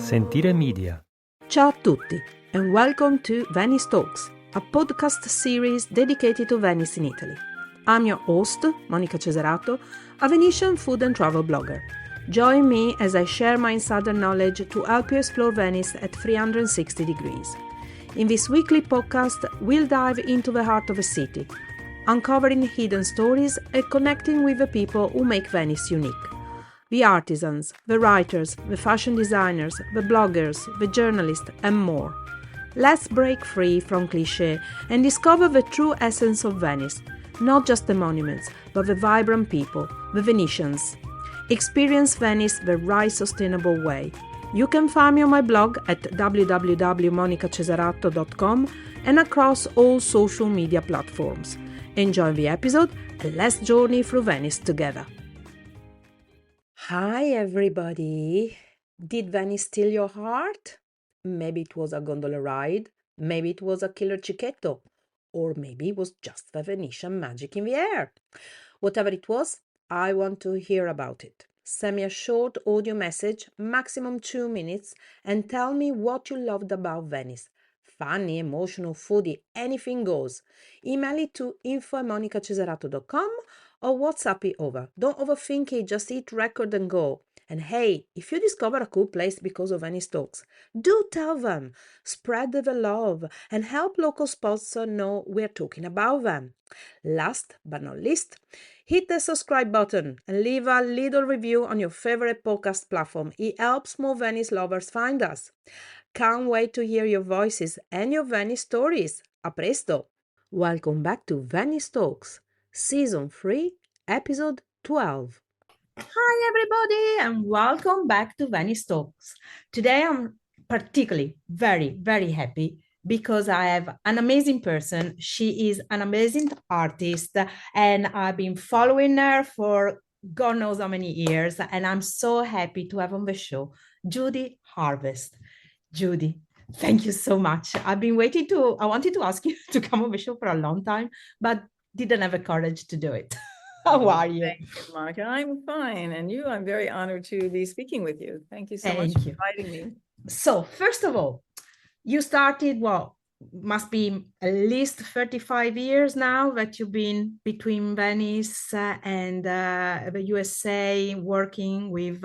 Sentire Media. Ciao a tutti and welcome to Venice Talks, a podcast series dedicated to Venice in Italy. I'm your host, Monica Cesarato, a Venetian food and travel blogger. Join me as I share my insider knowledge to help you explore Venice at 360 degrees. In this weekly podcast, we'll dive into the heart of a city, uncovering hidden stories and connecting with the people who make Venice unique. The artisans, the writers, the fashion designers, the bloggers, the journalists, and more. Let's break free from cliché and discover the true essence of Venice, not just the monuments, but the vibrant people, the Venetians. Experience Venice the right sustainable way. You can find me on my blog at www.monicacesarato.com and across all social media platforms. Enjoy the episode and let's journey through Venice together. Hi everybody! Did Venice steal your heart? Maybe it was a gondola ride, maybe it was a killer cicchetto, or maybe it was just the Venetian magic in the air. Whatever it was, I want to hear about it. Send me a short audio message, maximum 2 minutes, and tell me what you loved about Venice. Funny, emotional, foodie, anything goes. Email it to info@monicacesarato.com or WhatsApp it over. Don't overthink it, just hit record and go. And hey, if you discover a cool place because of Venice Talks, do tell them. Spread the love and help local sponsors know we're talking about them. Last but not least, hit the subscribe button and leave a little review on your favorite podcast platform. It helps more Venice lovers find us. Can't wait to hear your voices and your Venice stories. A presto! Welcome back to Venice Talks, Season 3, Episode 12. Hi everybody and welcome back to Venice Talks. Today I'm particularly very happy because I have an amazing person. She is an amazing artist and I've been following her for God knows how many years, and I'm so happy to have on the show Judi Harvest. Judi, thank you so much. I wanted to ask you to come on the show for a long time, but didn't have the courage to do it. How are you? Thank you, Monica. I'm fine. And you, I'm very honored to be speaking with you. Thank you so much for inviting me. So, first of all, you started, must be at least 35 years now that you've been between Venice and the USA, working with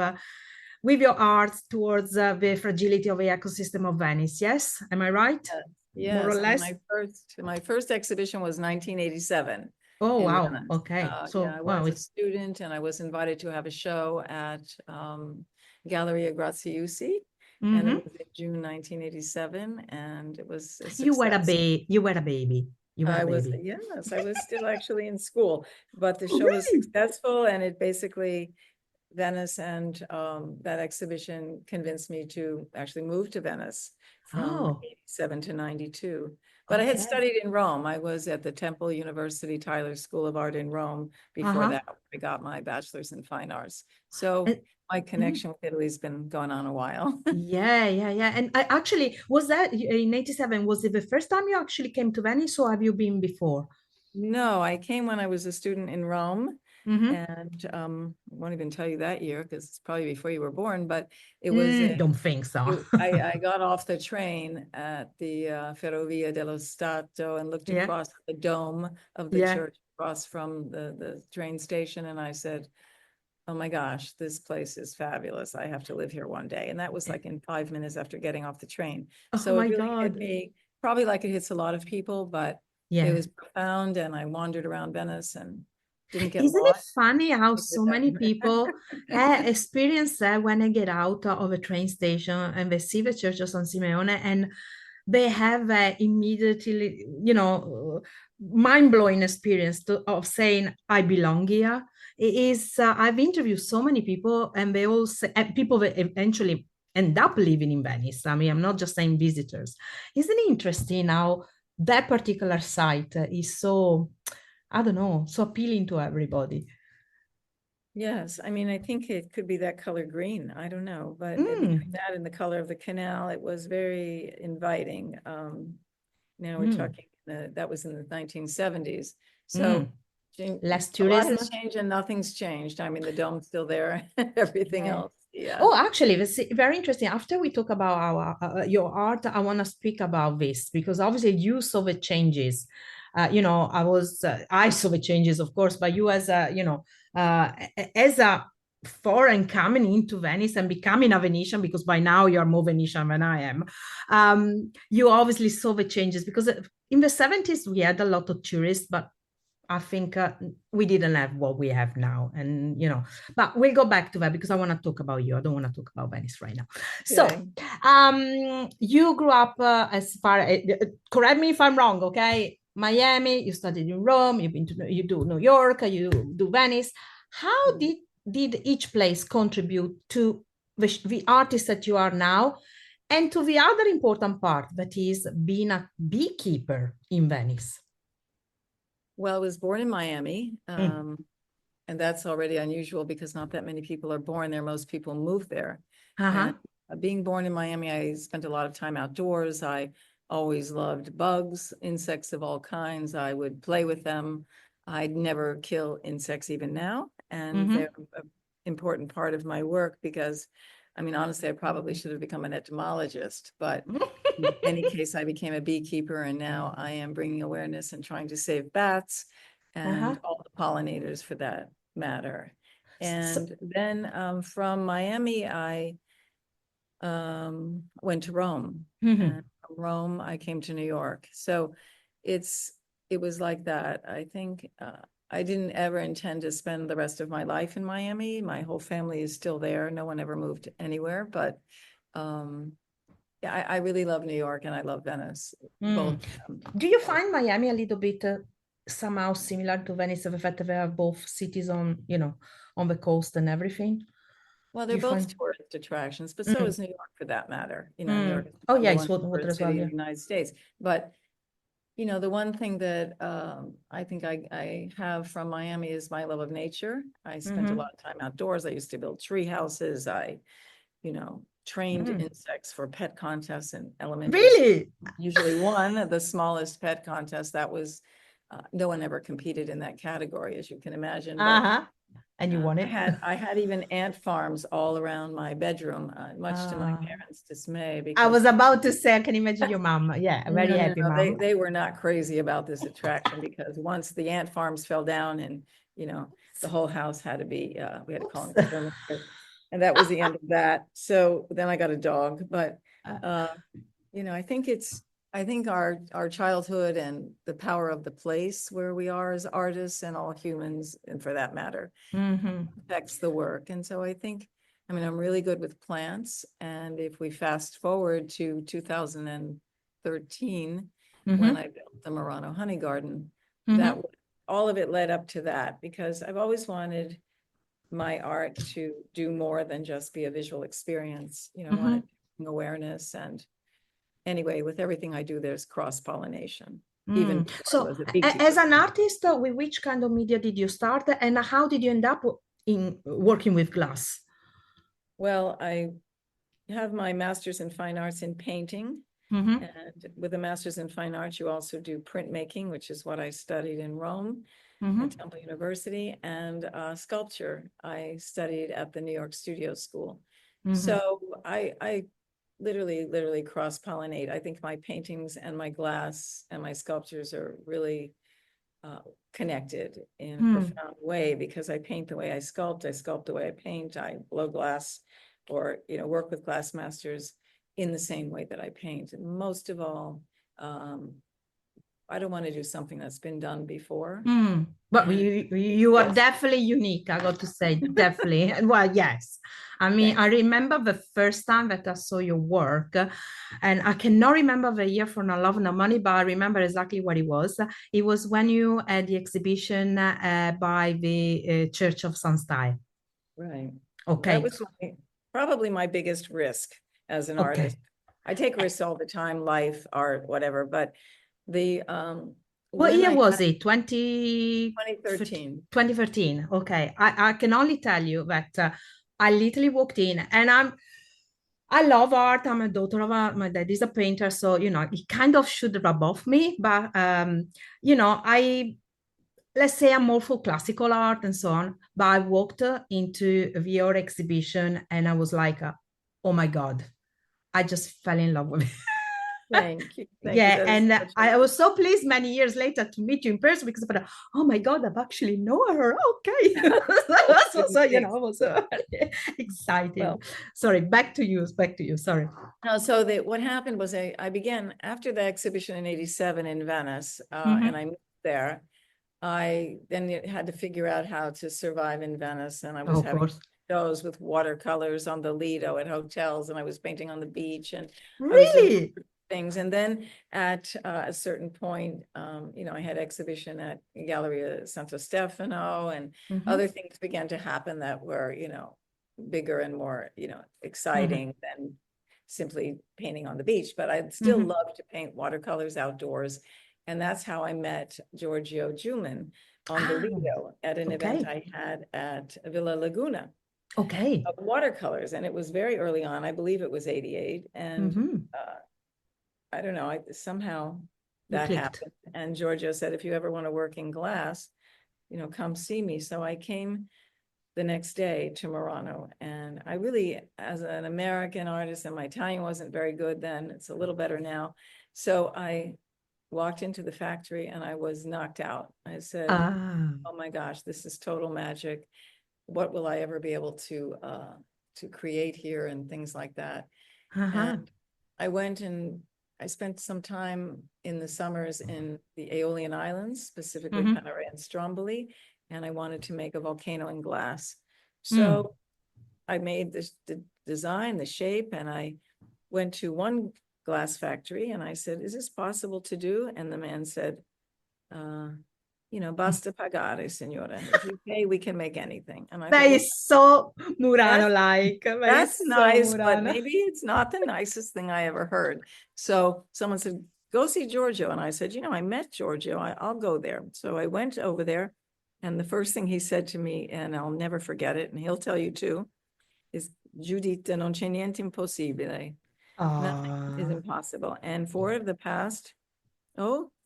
your art towards the fragility of the ecosystem of Venice. Yes, am I right? Yes. More or less. My first exhibition was 1987. Oh, wow. Venice. Okay. I was a student and I was invited to have a show at Galleria Graziusi. Mm-hmm. And it was in June 1987, and it was a success. You were a baby. I was still actually in school, but the show was successful, and it basically, Venice and that exhibition convinced me to actually move to Venice from 87 to 92. But I had studied in Rome. I was at the Temple University Tyler School of Art in Rome before that. I got my bachelor's in fine arts. So my connection with Italy has been going on a while. Yeah. And I actually, was that in 87, was it the first time you actually came to Venice, or have you been before? No, I came when I was a student in Rome. And I won't even tell you that year because it's probably before you were born, but it was don't think so. I got off the train at the Ferrovia dello Stato and looked across the dome of the church across from the train station, and I said, oh my gosh, this place is fabulous. I have to live here one day. And that was like in 5 minutes after getting off the train. So it really hit me, probably like it hits a lot of people, but it was profound, and I wandered around Venice and didn't get Isn't lost. it funny how so many people experience that when they get out of a train station and they see the Church of San Simeone and they have immediately, mind-blowing experience of saying, I belong here. It is, I've interviewed so many people, and they all say, people that eventually end up living in Venice. I mean, I'm not just saying visitors. Isn't it interesting how that particular site is so, I don't know, so appealing to everybody? Yes, I mean, I think it could be that color green. I don't know, but between that and the color of the canal, it was very inviting. Now we're talking, that was in the 1970s. So less tourism. A lot has changed and nothing's changed. I mean, the dome's still there, everything else. Yeah. Oh, actually, it's very interesting. After we talk about our your art, I want to speak about this because obviously you saw the changes. I saw the changes, of course, but you as a, as a foreign coming into Venice and becoming a Venetian, because by now you're more Venetian than I am. You obviously saw the changes because in the 70s we had a lot of tourists, but I think we didn't have what we have now. And, but we'll go back to that because I want to talk about you. I don't want to talk about Venice right now. So you grew up correct me if I'm wrong, okay? Miami, you studied in Rome, you do New York, you do Venice. How did each place contribute to the artist that you are now and to the other important part that is being a beekeeper in Venice? Well, I was born in Miami, and that's already unusual because not that many people are born there. Most people move there. And being born in Miami, I spent a lot of time outdoors. I always loved bugs, insects of all kinds. I would play with them. I'd never kill insects even now. And they're an important part of my work because, I mean, honestly, I probably should have become an entomologist, but in any case, I became a beekeeper, and now I am bringing awareness and trying to save bats and all the pollinators for that matter. And then from Miami, I went to Rome. And from Rome, I came to New York. So it was like that. I think I didn't ever intend to spend the rest of my life in Miami. My whole family is still there. No one ever moved anywhere, but I really love New York and I love Venice. Both. Do you find Miami a little bit somehow similar to Venice, the fact that they are both cities on the coast and everything? Well, they're both tourist attractions, but so is New York for that matter. New York is the number one tourist city in the United States. But the one thing that I think I have from Miami is my love of nature. I spent a lot of time outdoors. I used to build tree houses. I trained insects for pet contests in elementary Really? school. Usually won the smallest pet contest. That was no one ever competed in that category, as you can imagine. But, and you won it. I had even ant farms all around my bedroom, much to my parents' dismay. Because I was about to say, I can imagine your mom. Yeah, very happy mom. They were not crazy about this attraction because once the ant farms fell down and the whole house had to be we had to call an exterminator. And that was the end of that. So then I got a dog. But I think our childhood and the power of the place where we are as artists and all humans, and for that matter, affects the work. And so I think, I'm really good with plants. And if we fast forward to 2013, when I built the Murano honey garden, all of it led up to that because I've always wanted my art to do more than just be a visual experience, I wanted awareness. And anyway, with everything I do, there's cross-pollination. Even so as an artist, with which kind of media did you start and how did you end up in working with glass? Well, I have my master's in fine arts in painting. And with a master's in fine arts, you also do printmaking, which is what I studied in Rome at Temple University, and sculpture I studied at the New York Studio School. So I literally cross-pollinate. I think my paintings and my glass and my sculptures are really connected in a profound way because I paint the way I sculpt the way I paint, I blow glass or work with glassmasters in the same way that I paint. And most of all, I don't want to do something that's been done before. But you are definitely unique, I got to say, definitely. Well, yes. I remember the first time that I saw your work, and I cannot remember the year for No Love, No Money, but I remember exactly what it was. It was when you had the exhibition by the Church of San Style. Right. Okay. That was probably my biggest risk as an artist. I take risks all the time, life, art, whatever, but the what year was it? 2013. 2013. Okay. I can only tell you that I literally walked in and I love art. I'm a daughter of my dad is a painter. So, it kind of should rub off me. But, let's say I'm more for classical art and so on, but I walked into a VR exhibition and I was like, oh my God, I just fell in love with it. Thank you. Thank you. Yeah, That is and such I was so pleased many years later to meet you in person because I thought, oh my God, I've actually known her. Okay. So, you know, I was excited. well, Sorry, back to you. Back to you. Sorry. no, so what happened was I began after the exhibition in 87 in Venice, and I moved there. I then had to figure out how to survive in Venice, and I Oh, was of having course. shows with watercolors on the Lido at hotels, and I was painting on the beach, and I was doing Really? things. And then at a certain point, you know, I had exhibition at Galleria Santo Stefano, and other things began to happen that were, you know, bigger and more, you know, exciting than simply painting on the beach. But I still love to paint watercolors outdoors. And that's how I met Giorgio Juman on the Lido at an event I had at Villa Laguna. Okay. Of watercolors, and it was very early on. I believe it was 88, and I don't know, somehow that happened. And Giorgio said, if you ever want to work in glass, you know, come see me. So I came the next day to Murano, and I really, as an American artist, and my Italian wasn't very good then, it's a little better now. So I walked into the factory and I was knocked out. I said, oh my gosh, this is total magic. What will I ever be able to create here, and things like that. And I went and I spent some time in the summers in the Aeolian Islands, specifically Panarea and Stromboli, and I wanted to make a volcano in glass. So I made the design, the shape, and I went to one glass factory and I said, is this possible to do? And the man said, you know, basta pagare, signora. If you pay, we can make anything. And I That thought, well, is so Murano-like. that's So nice, Murano. but maybe it's not the nicest thing I ever heard. So someone said, go see Giorgio. And I said, you know, I met Giorgio. I'll go there. So I went over there. And the first thing he said to me, and I'll never forget it, and he'll tell you too, is Giuditta, non c'è niente impossibile. Nothing is impossible. And for the past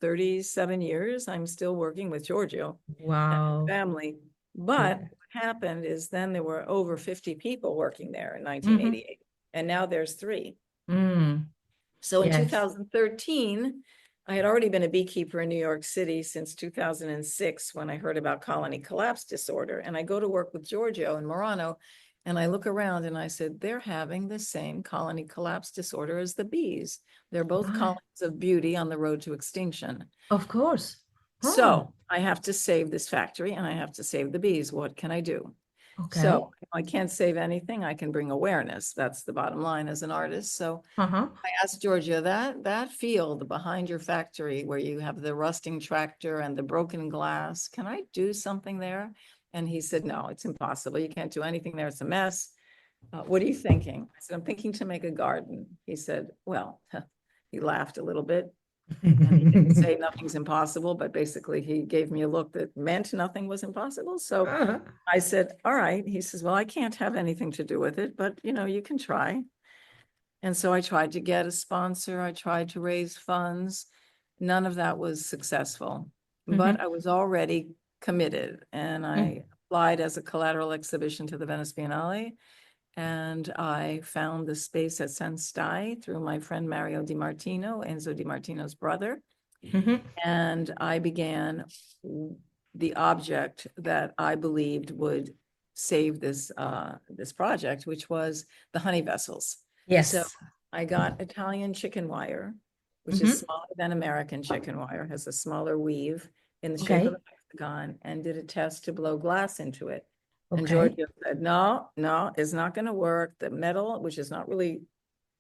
37 years, I'm still working with Giorgio and his family. But what happened is then there were over 50 people working there in 1988, and now there's 3. So in 2013, I had already been a beekeeper in New York City since 2006 when I heard about colony collapse disorder. And I go to work with Giorgio in Murano, and I look around and I said, they're having the same colony collapse disorder as the bees. They're both colonies of beauty on the road to extinction. Of course. So I have to save this factory and I have to save the bees. What can I do? So I can't save anything. I can bring awareness. That's the bottom line as an artist. So I asked Georgia, that field behind your factory where you have the rusting tractor and the broken glass, can I do something there? And he said, no, it's impossible. You can't do anything there. It's a mess. What are you thinking? I said, I'm thinking to make a garden. He said, well, he laughed a little bit. And he didn't say nothing's impossible, but basically he gave me a look that meant nothing was impossible. So I said, all right. He says, well, I can't have anything to do with it, but you can try. And so I tried to get a sponsor. I tried to raise funds. None of that was successful, but I was already committed, and I applied as a collateral exhibition to the Venice Biennale. And I found the space at San Stai through my friend Mario Di Martino, Enzo Di Martino's brother. And I began the object that I believed would save this project, which was the honey vessels. Yes. So I got Italian chicken wire, which is smaller than American chicken wire, has a smaller weave in the shape of a hexagon, and did a test to blow glass into it. And Giorgio said, no, it's not going to work. The metal, which is not really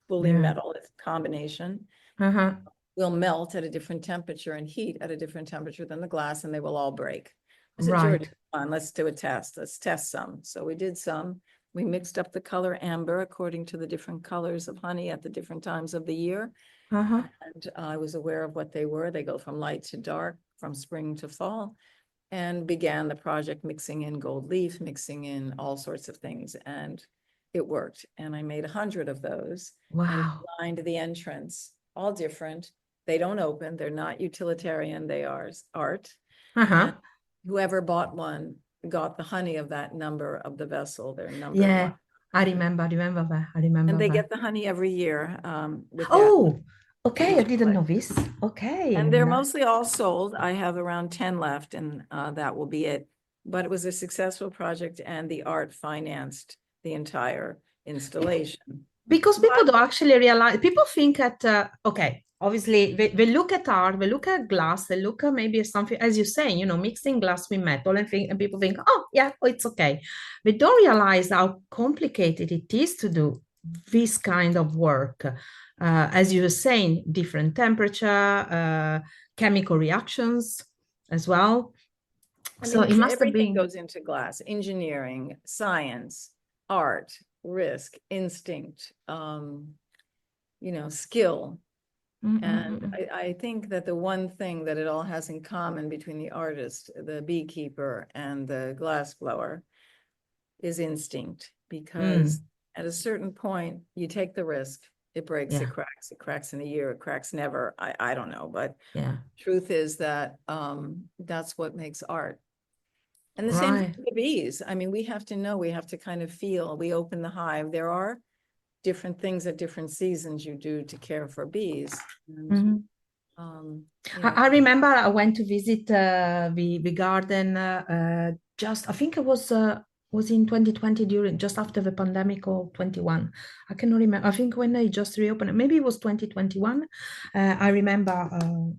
fully metal, it's a combination, will melt at a different temperature and heat at a different temperature than the glass, and they will all break. I said, Giorgio, come on, let's do a test. Let's test some. So we did some. We mixed up the color amber according to the different colors of honey at the different times of the year. And I was aware of what they were. They go from light to dark, from spring to fall. And began the project mixing in gold leaf, mixing in all sorts of things. And it worked. And I made 100 of those and lined the entrance, all different. They don't open. They're not utilitarian. They are art. And whoever bought one got the honey of that number of the vessel, their number Yeah, one. I remember that. I remember And they that. get the honey every year with that. Oh, okay. I didn't know this. Okay. And they're mostly all sold. I have around 10 left, and that will be it. But it was a successful project, and the art financed the entire installation. Because people don't actually realize, people think that, okay, obviously they look at art, they look at glass, they look at maybe something, as you're saying, you know, mixing glass with metal and people think, oh, yeah, oh, it's okay. They don't realize how complicated it is to do this kind of work. As you were saying, different temperature, chemical reactions as well. I So mean, it must have everything been. goes into glass: engineering, science, art, risk, instinct, skill. And I think that the one thing that it all has in common between the artist, the beekeeper, and the glass blower is instinct, because at a certain point you take the risk, it breaks, Yeah. it cracks in a year, it cracks never. I don't know, but Yeah. truth is that that's what makes art. And the same thing with the bees. I mean, we have to know, we have to kind of feel. We open the hive. There are different things at different seasons you do to care for bees. And, I remember I went to visit the garden just, I think it was in 2020 during just after the pandemic, or 21. I cannot remember. I think when they just reopened, maybe it was 2021. I remember,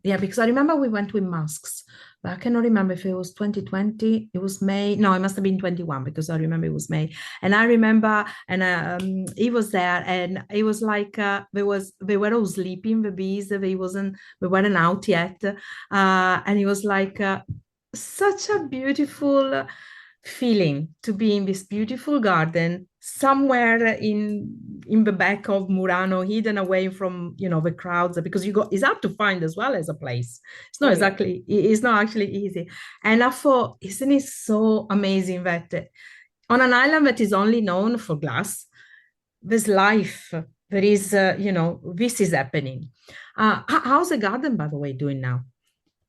yeah, because I remember we went with masks, but I cannot remember if it was 2020. It was May. No, it must have been 21, because I remember it was May. And I remember, and he was there, and it was like they were all sleeping, the bees. We weren't out yet, and it was like such a beautiful feeling to be in this beautiful garden somewhere in the back of Murano, hidden away from the crowds, because it's hard to find as well as a place. It's not exactly, it's not actually easy. And I thought, isn't it so amazing that on an island that is only known for glass, there's life. There is, this is happening. How's the garden, by the way, doing now?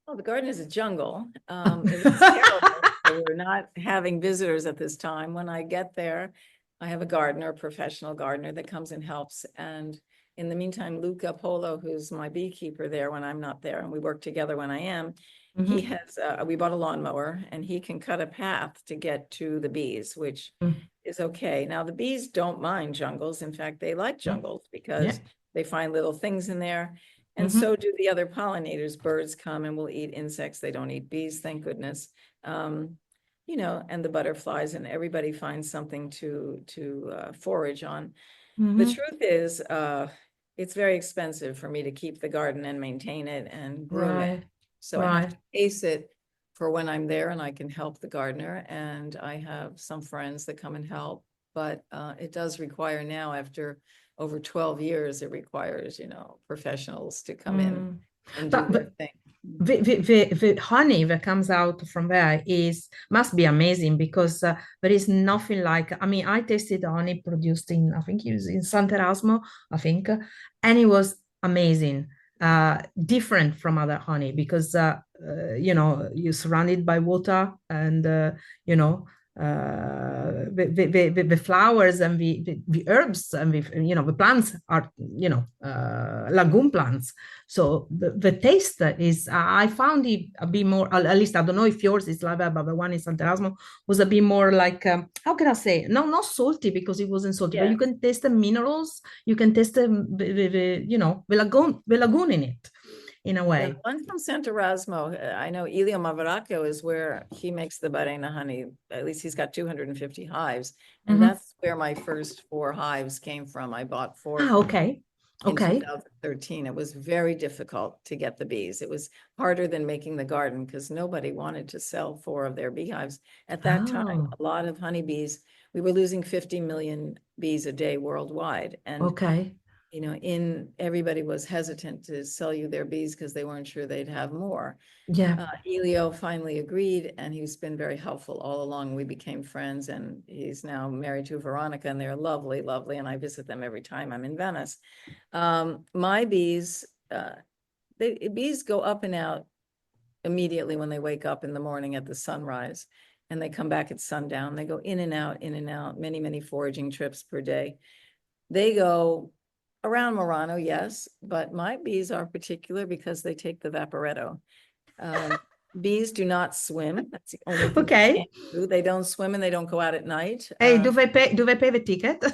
Well, the garden is a jungle. It looks terrible. So we're not having visitors at this time. When I get there, I have a gardener, a professional gardener that comes and helps. And in the meantime, Luca Polo, who's my beekeeper there when I'm not there, and we work together when I am, he has, we bought a lawnmower, and he can cut a path to get to the bees, which is okay. Now, the bees don't mind jungles. In fact, they like jungles because they find little things in there. And so do the other pollinators. Birds come and will eat insects. They don't eat bees, thank goodness. And the butterflies, and everybody finds something to forage on. The truth is, it's very expensive for me to keep the garden and maintain it and groom it. So I have to pace it for when I'm there, and I can help the gardener. And I have some friends that come and help, but it does require now, after over 12 years, it requires, professionals to come in and do their thing. The honey that comes out from there must be amazing, because there is nothing like, I mean, I tasted honey produced in, I think it was in Sant'Erasmo, and it was amazing. Different from other honey, because you're surrounded by water, and the flowers and the herbs and the plants are lagoon plants. So the taste is, I found it a bit more, at least I don't know if yours is like that, but the one in Sant'Erasmo was a bit more like, how can I say, no, not salty, because it wasn't salty, but you can taste the minerals, you can taste the lagoon in it, in a way. The one from Sant'Erasmo, I know Elio Mavaracco is where he makes the Barena honey. At least he's got 250 hives. And that's where my first 4 hives came from. I bought 4 from Okay. in 2013. It was very difficult to get the bees. It was harder than making the garden, because nobody wanted to sell 4 of their beehives. At that time, a lot of honeybees, we were losing 50 million bees a day worldwide. And everybody was hesitant to sell you their bees because they weren't sure they'd have more. Elio finally agreed, and he's been very helpful all along. We became friends, and he's now married to Veronica, and they're lovely, lovely. And I visit them every time I'm in Venice. My bees, bees go up and out immediately when they wake up in the morning at the sunrise, and they come back at sundown. They go in and out, many, many foraging trips per day. They go around Murano, yes, but my bees are particular because they take the vaporetto. Bees do not swim. That's the only thing they can't do. They don't swim and they don't go out at night. Hey, do they pay the ticket?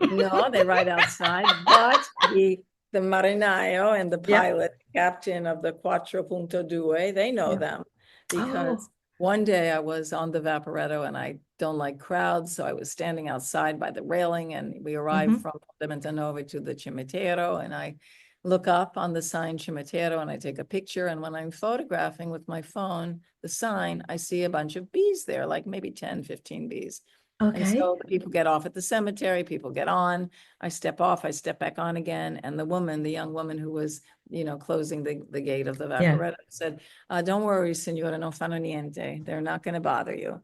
No, they ride outside, but the marinaio and the pilot, captain of the 4.2, they know them because one day I was on the Vaporetto and I don't like crowds. So I was standing outside by the railing and we arrived from Fondamentale to the Cimitero, and I look up on the sign Cimitero and I take a picture. And when I'm photographing with my phone, the sign, I see a bunch of bees there, like maybe 10, 15 bees. And so the people get off at the cemetery, people get on, I step off, I step back on again. And the young woman who was, closing the gate of the Vaporetto said, don't worry, signora, non fanno niente. They're not going to bother you.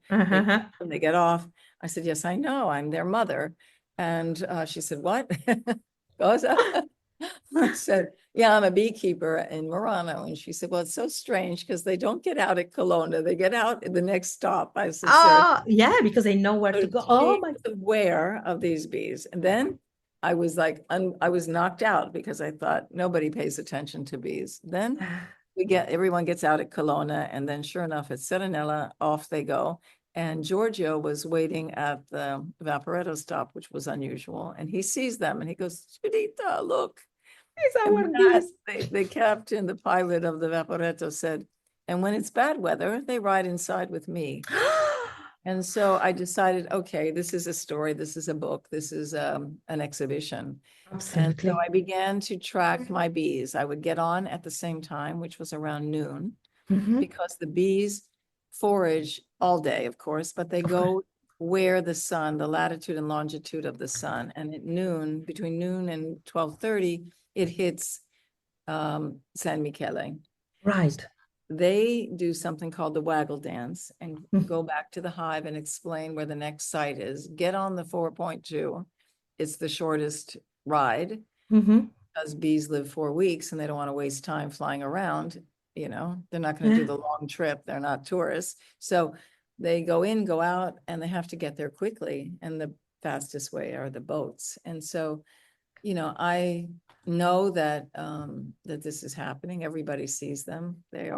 They get off. I said, yes, I know, I'm their mother. And she said, what? I said, yeah, I'm a beekeeper in Murano. And she said, well, it's so strange because they don't get out at Kelowna. They get out at the next stop. I said, oh, yeah, because they know where to go. Oh, my. Aware of these bees. And then I was like, I was knocked out because I thought nobody pays attention to bees. Then everyone gets out at Kelowna. And then sure enough, at Serenella, off they go. And Giorgio was waiting at the Vaporetto stop, which was unusual. And he sees them and he goes, Judita, look. The captain, the pilot of the Vaporetto said, and when it's bad weather, they ride inside with me. And so I decided, okay, this is a story. This is a book. This is an exhibition. Absolutely. And so I began to track my bees. I would get on at the same time, which was around noon, because the bees forage all day, of course, but they go where the sun, the latitude and longitude of the sun. And at noon, between noon and 12:30, it hits San Michele. Right. So they do something called the waggle dance and go back to the hive and explain where the next site is. Get on the 4.2. It's the shortest ride because bees live 4 weeks and they don't want to waste time flying around. They're not going to do the long trip. They're not tourists. So they go in, go out, and they have to get there quickly. And the fastest way are the boats. And so, I know that that this is happening. Everybody sees them. They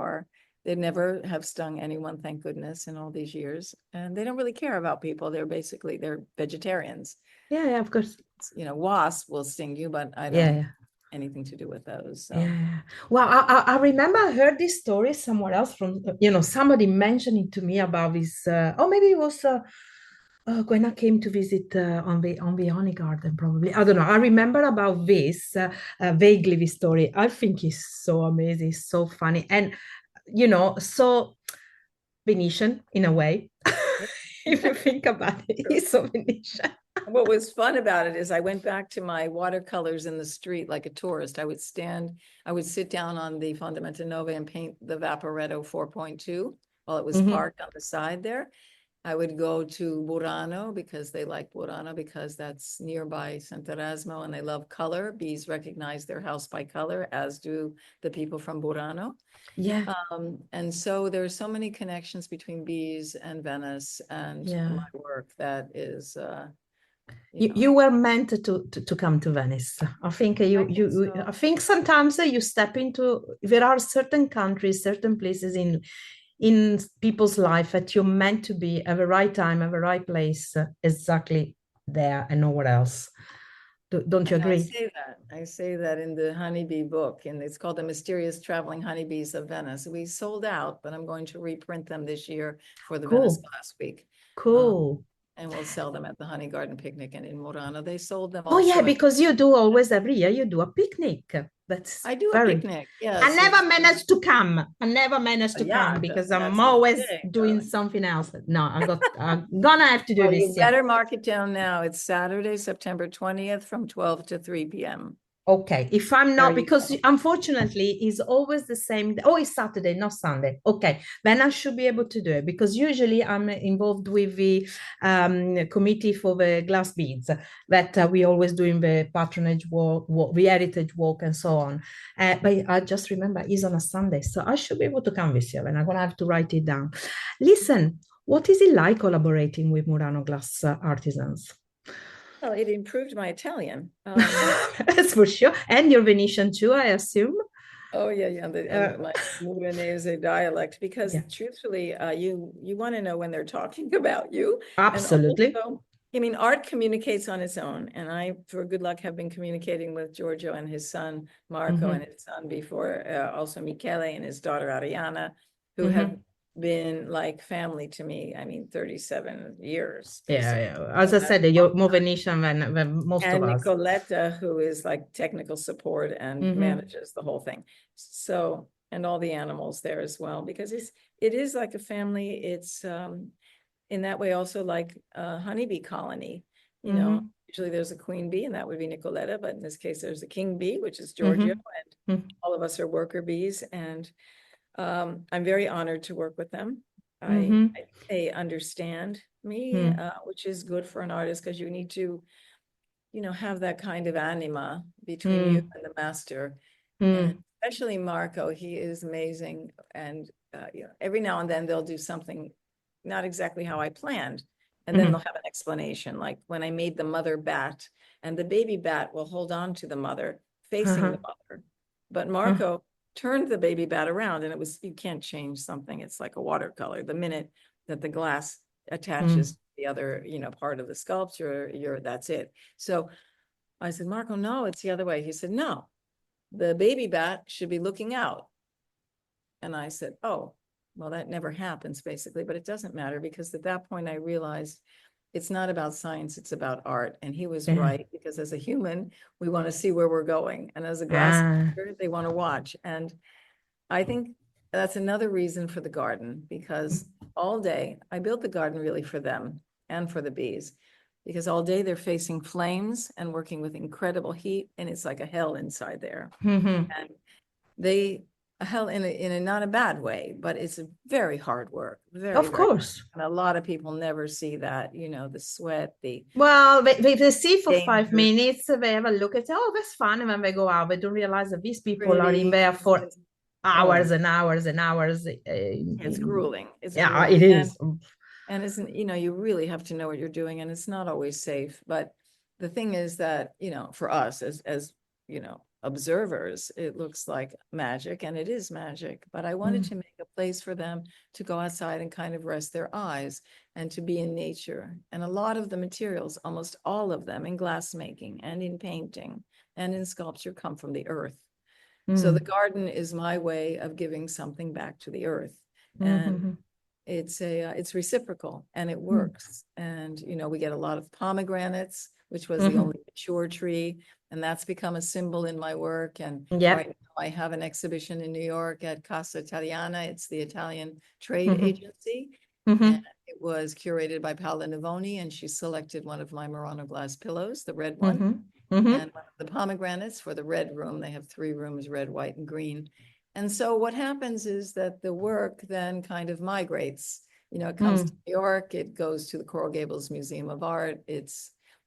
never have stung anyone, thank goodness, in all these years. And they don't really care about people. They're vegetarians. Yeah, of course. Wasp will sting you, but I don't anything to do with those. So. Yeah. Well, I remember I heard this story somewhere else from, somebody mentioned it to me about this, maybe it was when I came to visit on the honey garden, probably. I don't know. I remember about this, vaguely this story. I think it's so amazing, so funny. And, so Venetian in a way. If you think about it, it's so Venetian. What was fun about it is I went back to my watercolors in the street like a tourist. I would sit down on the Fondamenta Nova and paint the Vaporetto 4.2 while it was parked on the side there. I would go to Murano because they like Murano because that's nearby Sant'Erasmo and they love color. Bees recognize their house by color, as do the people from Murano. Yeah. And so there's so many connections between bees and Venice and my work that is you were meant to come to Venice. I think I think sometimes you step into, there are certain countries, certain places in people's life that you're meant to be at the right time, at the right place, exactly there and nowhere else. Don't you agree? I say that in the honeybee book, and it's called The Mysterious Traveling Honeybees of Venice. We sold out, but I'm going to reprint them this year for the Venice Glass Week. Cool. And we'll sell them at the Honey Garden Picnic and in Murano. They sold them. Oh yeah, because you do always every year you do a picnic. I do a picnic. Yes. I never managed to come. Because I'm always doing something else. No, I'm gonna have to do this. You better mark it down now. It's Saturday, September 20th from 12 to 3 p.m. Okay, if I'm There not, you because go. unfortunately it's always the same. Oh, it's Saturday, not Sunday. Okay, then I should be able to do it because usually I'm involved with the committee for the glass beads that we always doing the patronage walk, the heritage walk, and so on. But I just remember it's on a Sunday, so I should be able to come this year, and I'm gonna have to write it down. Listen, what is it like collaborating with Murano glass artisans? Well, it improved my Italian. That's for sure. And your Venetian too, I assume. Oh yeah, yeah. And my Muranese dialect, because Yeah, truthfully, you want to know when they're talking about you, and absolutely. also, I mean, art communicates on its own. And I, for good luck, have been communicating with Giorgio and his son Marco Mm-hmm. and his son before, also Michele and his daughter Ariana, who have Mm-hmm. been like family to me. I mean, 37 years Yeah, basically. yeah. As So I that's said, a long you're more time. Venetian than most of And us. Nicoletta, who is like technical support and Mm-hmm. manages the whole thing. So, and all the animals there as well, because it is like a family. It's in that way also like a honeybee colony. You know, Mm-hmm. usually there's a queen bee, and that would be Nicoletta, but in this case, there's a king bee, which is Giorgio, Mm-hmm. and all of us are worker bees. And I'm very honored to work with them. Mm-hmm. They understand me, Mm-hmm. which is good for an artist because you need to, have that kind of anima between you Mm-hmm. and the master. And Mm-hmm. especially Marco, he is amazing. And every now and then they'll do something not exactly how I planned. And then they'll have an explanation, like when I made the mother bat, and the baby bat will hold on to the mother, facing Uh-huh. the mother. But Uh-huh. Marco turned the baby bat around, and you can't change something. It's like a watercolor. The minute that the glass Mm-hmm. attaches to the other, part of the sculpture, that's it. So I said, Marco, no, it's the other way. He said, no, the baby bat should be looking out. And I said, oh, well, that never happens basically, but it doesn't matter, because at that point I realized it's not about science, it's about art. And he was Yeah. right, because as a human, we want to see where we're going. And as a glass Ah. master, they want to watch. And I think that's another reason for the garden, because all day I built the garden really for them and for the bees, because all day they're facing flames and working with incredible heat, and it's like a hell inside there. Mm-hmm. And they a hell in a not a bad way, but it's a very hard work, very, Of very, course. and a lot of people never see that, the sweat, the Well, they see for five danger. minutes, they have a look at, oh, that's fun, and then they go out. They don't realize that these people are in Pretty, there for it's, oh, hours and hours and hours. it's grueling. It's Yeah, it grueling. is. And isn't, you really have to know what you're doing, and it's not always safe. But the thing is that, for us as observers, it looks like magic, and it is magic. But I wanted Mm, to make a place for them to go outside and kind of rest their eyes and to be in nature. And a lot of the materials, almost all of them in glass making and in painting and in sculpture, come from the earth. So the mm, garden is my way of giving something back to the earth. And mhm, it's reciprocal, and it mm, works. And we get a lot of pomegranates, which was the mhm. only mature tree, and that's become a symbol in my work. And right Yep. now I have an exhibition in New York at Casa Italiana. It's the Italian trade Mhm, agency, and mhm, it was curated by Paola Navoni, and she selected one of my Murano glass pillows, the red one, mhm, mhm, and one of the pomegranates for the red room. They have 3 rooms, red, white, and green. And so what happens is that the work then kind of migrates. It comes to mm. New York, it goes to the Coral Gables Museum of Art.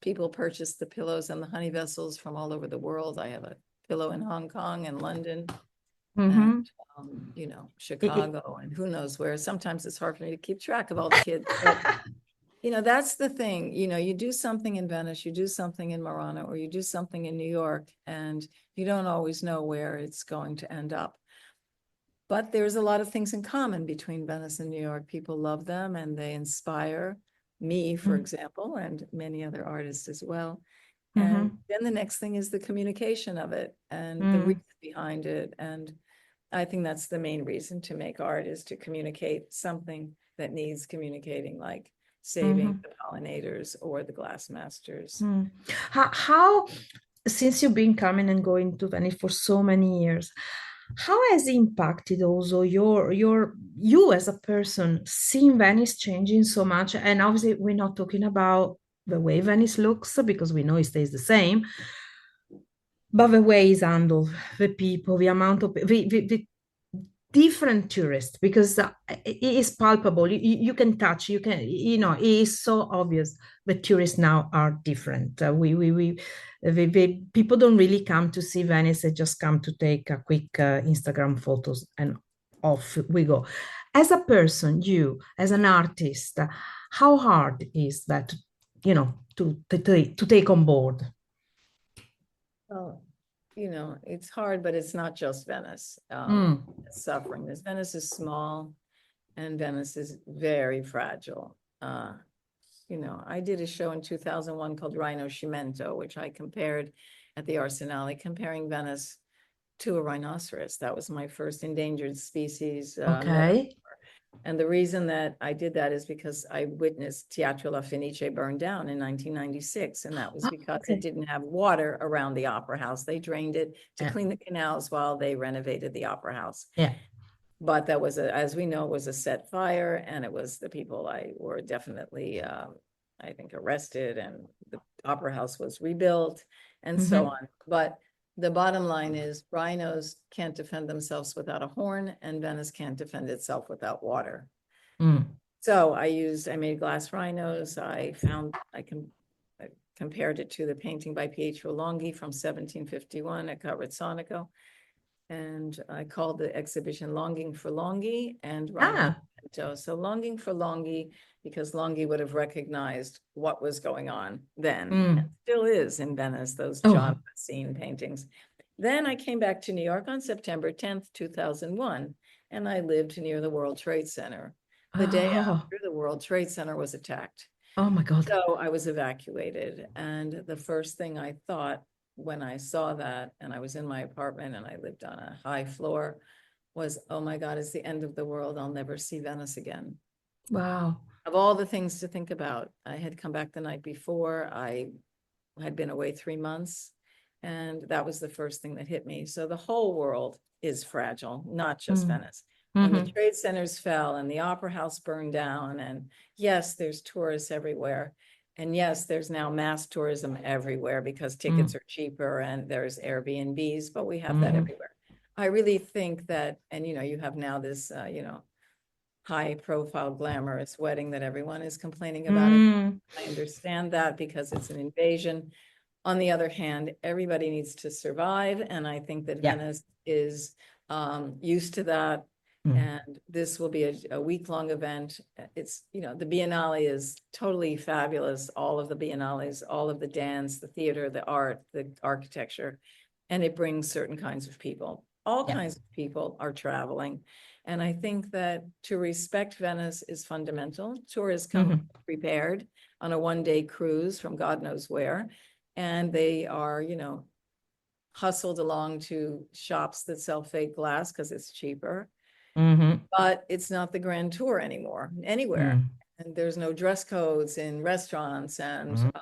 People purchase the pillows and the honey vessels from all over the world. I have a pillow in Hong Kong and London and, Mhm. I- Chicago, and who knows where. Sometimes it's hard for me to keep track of all the kids, but that's the thing. You do something in Venice, you do something in Murano, or you do something in New York, and you don't always know where it's going to end up. But there's a lot of things in common between Venice and New York. People love them, and they inspire me, for mm, example, and many other artists as well. And mhm, then the next thing is the communication of it and the mm, reason behind it. And I think that's the main reason to make art, is to communicate something that needs communicating, like saving mhm, the pollinators or the glass masters. mm. How, since you've been coming and going to Venice for so many years, how has it impacted also you as a person, seeing Venice changing so much? And obviously, we're not talking about the way Venice looks because we know it stays the same. But the way is handled, the people, the amount of the different tourists, because it is palpable. You can touch, you can, it is so obvious. The tourists now are different. The people don't really come to see Venice. They just come to take a quick Instagram photos and off we go. As a person, you as an artist, how hard is that, to take on board? Well, it's hard, but it's not just Venice. Suffering. Venice is small and Venice is very fragile. I did a show in 2001 called Rhino-Cimento, which I compared at the Arsenale, comparing Venice to a rhinoceros. That was my first endangered species. Okay. And the reason that I did that is because I witnessed Teatro La Fenice burn down in 1996. And that was because it didn't have water around the opera house. They drained it to clean the canals while they renovated the opera house. Yeah. But that was, as we know, was a set fire. And it was the people were definitely, I think, arrested. And the opera house was rebuilt and so on. But the bottom line is rhinos can't defend themselves without a horn, and Venice can't defend itself without water. So I made glass rhinos. I compared it to the painting by Pietro Longhi from 1751 at Cavazzonico. And I called the exhibition Longing for Longhi and Rhino. So Longing for Longhi, because Longhi would have recognized what was going on then, and still is in Venice, those John Racine paintings. Then I came back to New York on September 10th, 2001, and I lived near the World Trade Center the day after the World Trade Center was attacked. Oh my God. So I was evacuated. And the first thing I thought when I saw that, and I was in my apartment and I lived on a high floor, was, oh my God, it's the end of the world. I'll never see Venice again. Wow. Of all the things to think about, I had come back the night before. I had been away 3 months, and that was the first thing that hit me. So the whole world is fragile, not just Venice. When the trade centers fell and the opera house burned down, and yes, there's tourists everywhere. And yes, there's now mass tourism everywhere because tickets are cheaper and there's Airbnbs, but we have that everywhere. I really think that, and you have now this, high profile glamorous wedding that everyone is complaining about. I understand that because it's an invasion. On the other hand, everybody needs to survive. And I think that Venice is used to that. And this will be a week-long event. It's, the Biennale is totally fabulous. All of the Biennales, all of the dance, the theater, the art, the architecture, and it brings certain kinds of people. All kinds of people are traveling. And I think that to respect Venice is fundamental. Tourists come prepared on a one-day cruise from God knows where. And they are, hustled along to shops that sell fake glass because it's cheaper. But it's not the grand tour anymore, anywhere. And there's no dress codes in restaurants. And,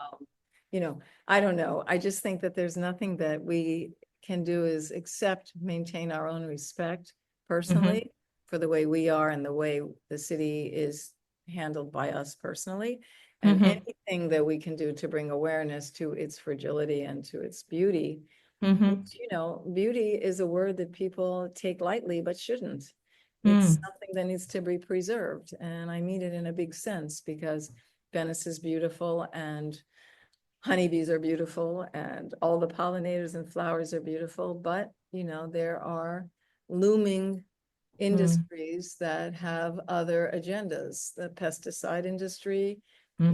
I don't know. I just think that there's nothing that we can do is accept, maintain our own respect personally for the way we are and the way the city is handled by us personally. And anything that we can do to bring awareness to its fragility and to its beauty, which, beauty is a word that people take lightly, but shouldn't. It's something that needs to be preserved. And I mean it in a big sense because Venice is beautiful and honeybees are beautiful and all the pollinators and flowers are beautiful. But, there are looming industries that have other agendas. The pesticide industry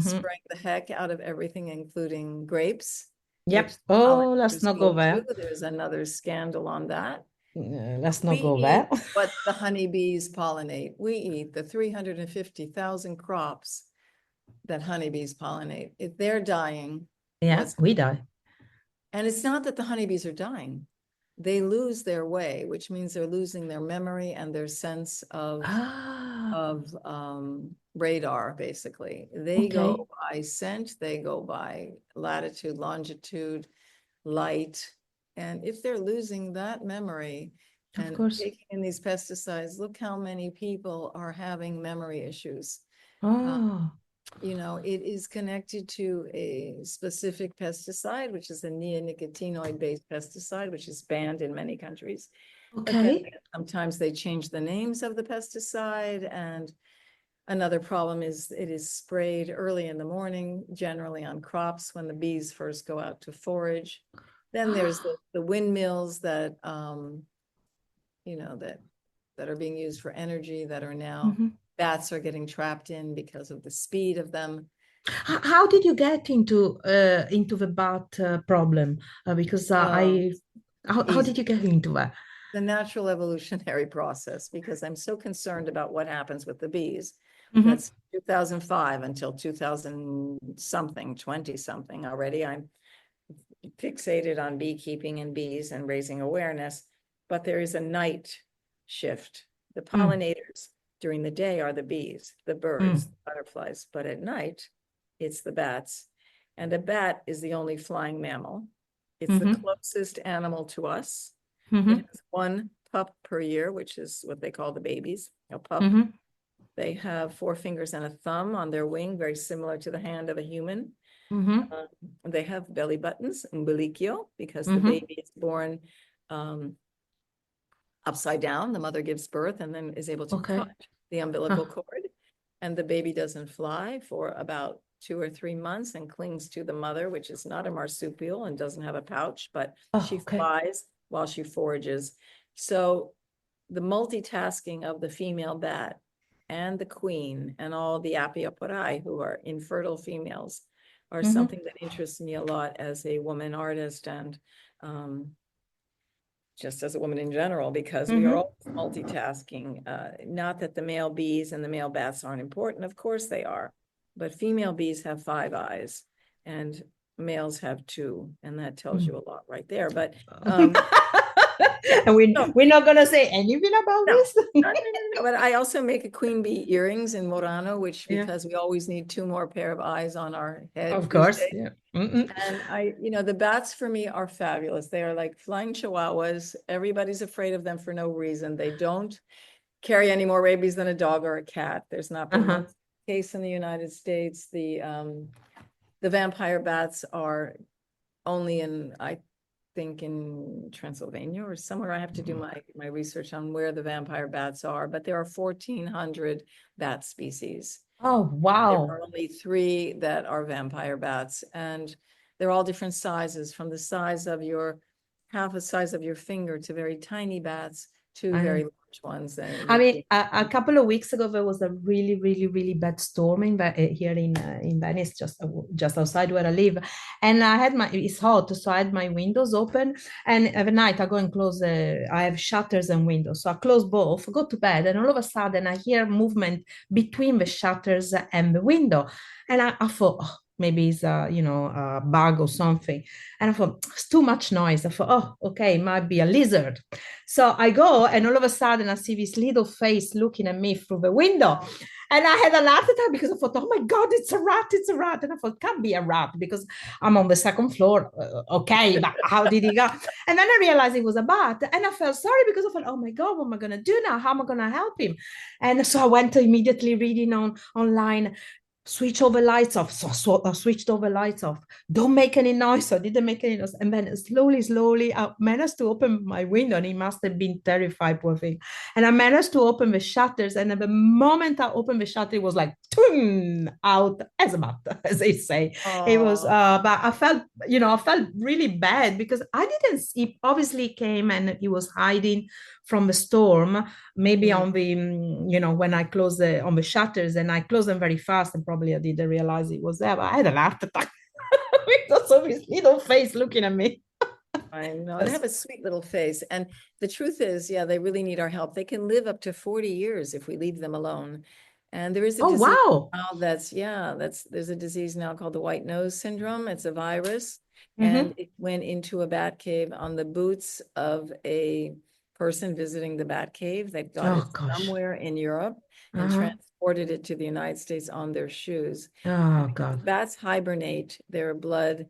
spraying the heck out of everything, including grapes. Yep. Oh, let's not go there. There's another scandal on that. Let's not go there. What the honeybees pollinate. We eat the 350,000 crops that honeybees pollinate. If they're dying, we die. And it's not that the honeybees are dying. They lose their way, which means they're losing their memory and their sense of radar, basically. They go by scent, they go by latitude, longitude, light. And if they're losing that memory and taking in these pesticides, look how many people are having memory issues. it is connected to a specific pesticide, which is a neonicotinoid-based pesticide, which is banned in many countries. But then Okay. sometimes they change the names of the pesticide. And another problem is it is sprayed early in the morning, generally on crops when the bees first go out to forage. Then there's the windmills that, that are being used for energy that are now, bats are getting trapped in because of the speed of them. How did you get into the bat problem? Because how did you get into that? The natural evolutionary process, because I'm so concerned about what happens with the bees. That's 2005 until 2000 something, 20 something already. I'm fixated on beekeeping and bees and raising awareness, but there is a night shift. The pollinators during the day are the bees, the birds, the butterflies, but at night it's the bats. And a bat is the only flying mammal. It's the closest animal to us. It has one pup per year, which is what they call the babies, a pup. They have 4 fingers and a thumb on their wing, very similar to the hand of a human. They have belly buttons, umbilicio, because the baby is born upside down. The mother gives birth and then is able to cut the umbilical cord. And the baby doesn't fly for about 2 or 3 months and clings to the mother, which is not a marsupial and doesn't have a pouch, but she flies while she forages. So the multitasking of the female bat and the queen and all the Apioporae, who are infertile females, are something that interests me a lot as a woman artist and just as a woman in general, because we are all multitasking. Not that the male bees and the male bats aren't important, of course they are, but female bees have 5 eyes and males have 2, and that tells you a lot right there. But and we're not gonna say anything about this. No, but I also make a queen bee earrings in Murano, which because we always need 2 more pair of eyes on our head. Of course, And the bats for me are fabulous. They are like flying chihuahuas. Everybody's afraid of them for no reason. They don't carry any more rabies than a dog or a cat. There's not been one case in the United States. The vampire bats are only in, I think, in Transylvania or somewhere. I have to do my research on where the vampire bats are, but there are 1,400 bat species. Oh, wow. There are only 3 that are vampire bats, and they're all different sizes, from the size of half the size of your finger to very tiny bats to very large ones. I mean, a couple of weeks ago, there was a really, really, really bad storm here in Venice, just outside where I live. And it's hot, so I had my windows open. And every night I go and close, I have shutters and windows. So I close both, go to bed, and all of a sudden I hear movement between the shutters and the window. And I thought, oh, maybe it's a bug or something. And I thought, it's too much noise. I thought, oh, okay, it might be a lizard. So I go, and all of a sudden I see this little face looking at me through the window. And I had a heart attack because I thought, oh my God, it's a rat, it's a rat. And I thought, can't be a rat because I'm on the 2nd floor. Okay, but how did he go? And then I realized it was a bat. And I felt sorry because I thought, oh my God, what am I going to do now? How am I going to help him? And so I went to immediately reading online, switch all the lights off. So I switched all the lights off. Don't make any noise. So I didn't make any noise. And then slowly, I managed to open my window, and he must have been terrified, poor thing. And I managed to open the shutters. And at the moment I opened the shutter, it was like, out as a bat, as they say. It was, but I felt really bad because I didn't see, obviously he came and he was hiding from the storm, maybe on the, when I closed on the shutters, and I closed them very fast, and probably I didn't realize it was there, but I had a heart attack because of his little face looking at me. I know, they have a sweet little face. And the truth is, they really need our help. They can live up to 40 years if we leave them alone. And there is a disease now there's a disease now called the white nose syndrome. It's a virus. And it went into a bat cave on the boots of a person visiting the bat cave. They got it somewhere in Europe and transported it to the United States on their shoes. Oh, God. Bats hibernate. Their blood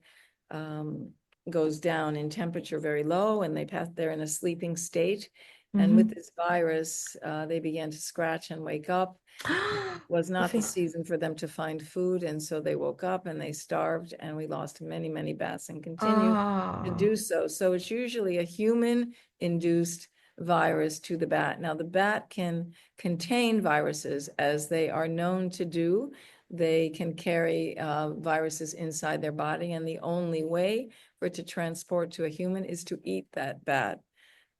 goes down in temperature very low, and they're in a sleeping state. And with this virus, they began to scratch and wake up. It was not the season for them to find food. And so they woke up and they starved, and we lost many, many bats and continue to do so. So it's usually a human-induced virus to the bat. Now, the bat can contain viruses, as they are known to do. They can carry viruses inside their body, and the only way for it to transport to a human is to eat that bat.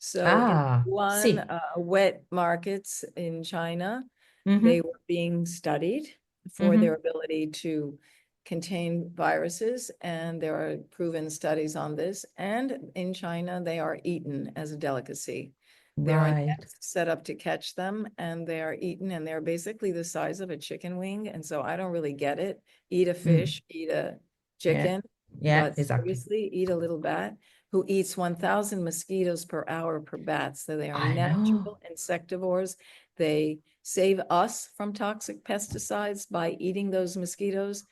So in one wet markets in China, they were being studied for their ability to contain viruses, and there are proven studies on this. And in China, they are eaten as a delicacy. There are nets set up to catch them, and they are eaten, and they're basically the size of a chicken wing. And so I don't really get it. Eat a fish, eat a chicken, but seriously, eat a little bat who eats 1,000 mosquitoes per hour per bat. So they are natural insectivores. They save us from toxic pesticides by eating those mosquitoes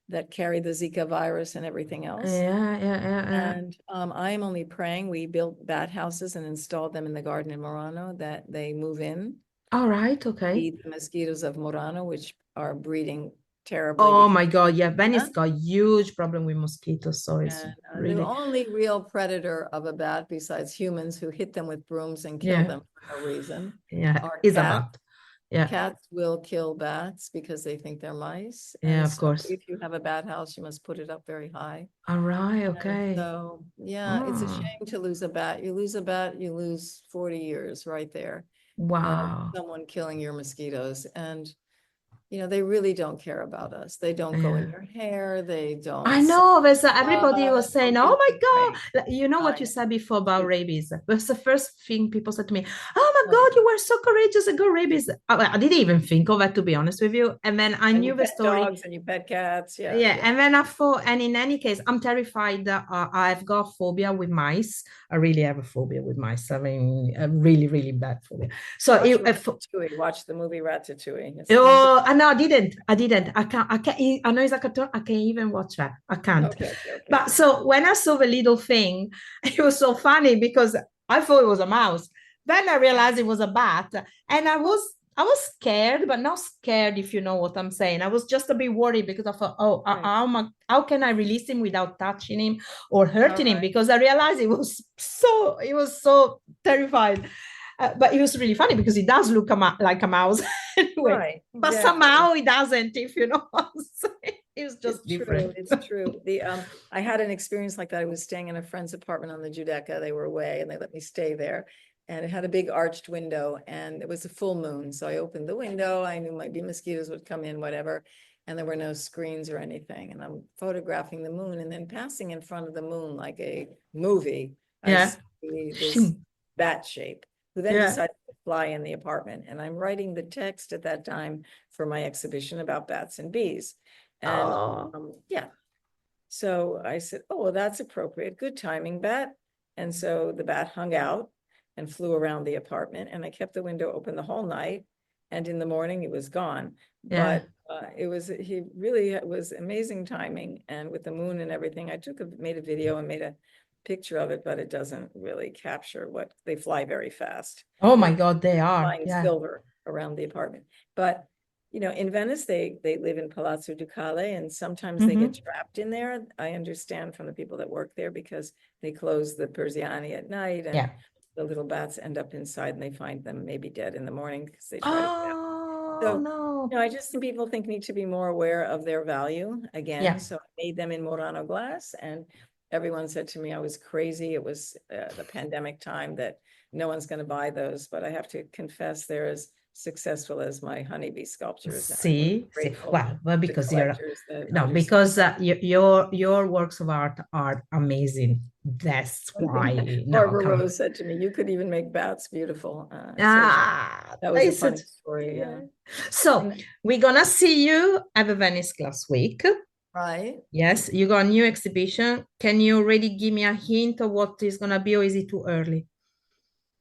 that carry the Zika virus and everything else. And I am only praying. We built bat houses and installed them in the garden in Murano, that they move in. All right, okay. Eat the mosquitoes of Murano, which are breeding terribly. Oh my God, yeah, Venice got a huge problem with mosquitoes, so it's really... The only real predator of a bat, besides humans who hit them with brooms and kill them for no reason, are is cats. a bat. Cats will kill bats because they think they're mice. And of course. If you have a bat house, you must put it up very high. All right, okay. And so, it's a shame to lose a bat. You lose a bat, you lose 40 years right there. Wow. Someone killing your mosquitoes. And they really don't care about us. They don't go in your hair. They don't. I know. There's everybody was saying, "Oh my God!" You know what you said before about rabies? That's the first thing people said to me. Oh my God, you were so courageous to go rabies. I didn't even think of it, to be honest with you. And then I knew the story. Dogs and you pet cats. And then I thought, and in any case, I'm terrified that I've got a phobia with mice. I really have a phobia with mice. I mean, a really, really bad phobia. So watch the movie Ratatouille. No, I didn't. I can't. I know it's a cartoon. I can't even watch that. I can't. Okay. But so when I saw the little thing, it was so funny because I thought it was a mouse. Then I realized it was a bat, and I was scared, but not scared, if you know what I'm saying. I was just a bit worried because I thought, how can I release him without touching him or hurting him? Because I realized it was so terrified. But it was really funny because it does look like a mouse anyway. But somehow it doesn't, if you know what I'm saying. It was just different. It's true. I had an experience like that. I was staying in a friend's apartment on the Giudecca. They were away and they let me stay there. And it had a big arched window and it was a full moon. So I opened the window. I knew maybe mosquitoes would come in, whatever. And there were no screens or anything. And I'm photographing the moon and then passing in front of the moon like a movie. I see this bat shape, who then decided to fly in the apartment. And I'm writing the text at that time for my exhibition about bats and bees. And so I said, oh, well, that's appropriate. Good timing, bat. And so the bat hung out and flew around the apartment. And I kept the window open the whole night. And in the morning, it was gone. But it was amazing timing. And with the moon and everything, I made a video and made a picture of it, but it doesn't really capture what they fly very fast. Oh my God, they are flying silver around the apartment. But in Venice, they live in Palazzo Ducale, and sometimes they get trapped in there. I understand from the people that work there because they close the Persiani at night, and the little bats end up inside, and they find them maybe dead in the morning because they try to. I just think people need to be more aware of their value again. So I made them in Murano glass, and everyone said to me I was crazy. It was the pandemic time that no one's going to buy those, but I have to confess they're as successful as my honeybee sculptures. Well, because your works of art are amazing. That's why. Barbara Rose said to me, "You could even make bats beautiful." That was a funny story. So we're gonna see you at the Venice Glass Week. Right. Yes, you got a new exhibition. Can you already give me a hint of what is going to be, or is it too early?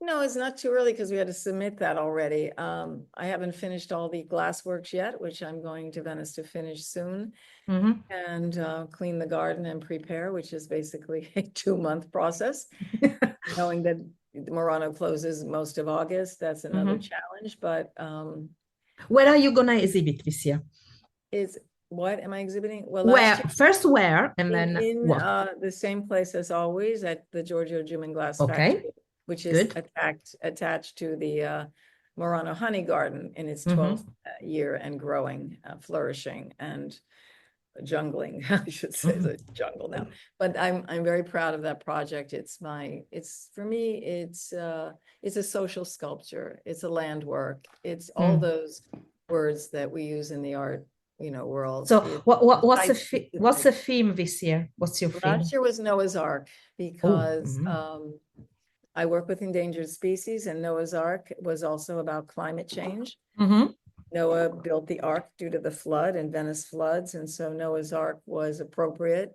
No, it's not too early because we had to submit that already. I haven't finished all the glass works yet, which I'm going to Venice to finish soon, and clean the garden and prepare, which is basically a 2-month process, knowing that Murano closes most of August. That's another challenge, but where are you gonna exhibit this year? What am I exhibiting? Well, where, and then in what? the same place as always at the Giorgio Juman Glass Okay. Factory, which is attached to the Murano Honey Garden in its 12th year and growing, flourishing, and jungling. I should say the jungle now. But I'm very proud of that project. It's for me, it's a social sculpture. It's a land work. It's all those words that we use in the art world. So what's the theme this year? What's your theme? Last year was Noah's Ark, because I work with endangered species, and Noah's Ark was also about climate change. Noah built the ark due to the flood and Venice floods, and so Noah's Ark was appropriate,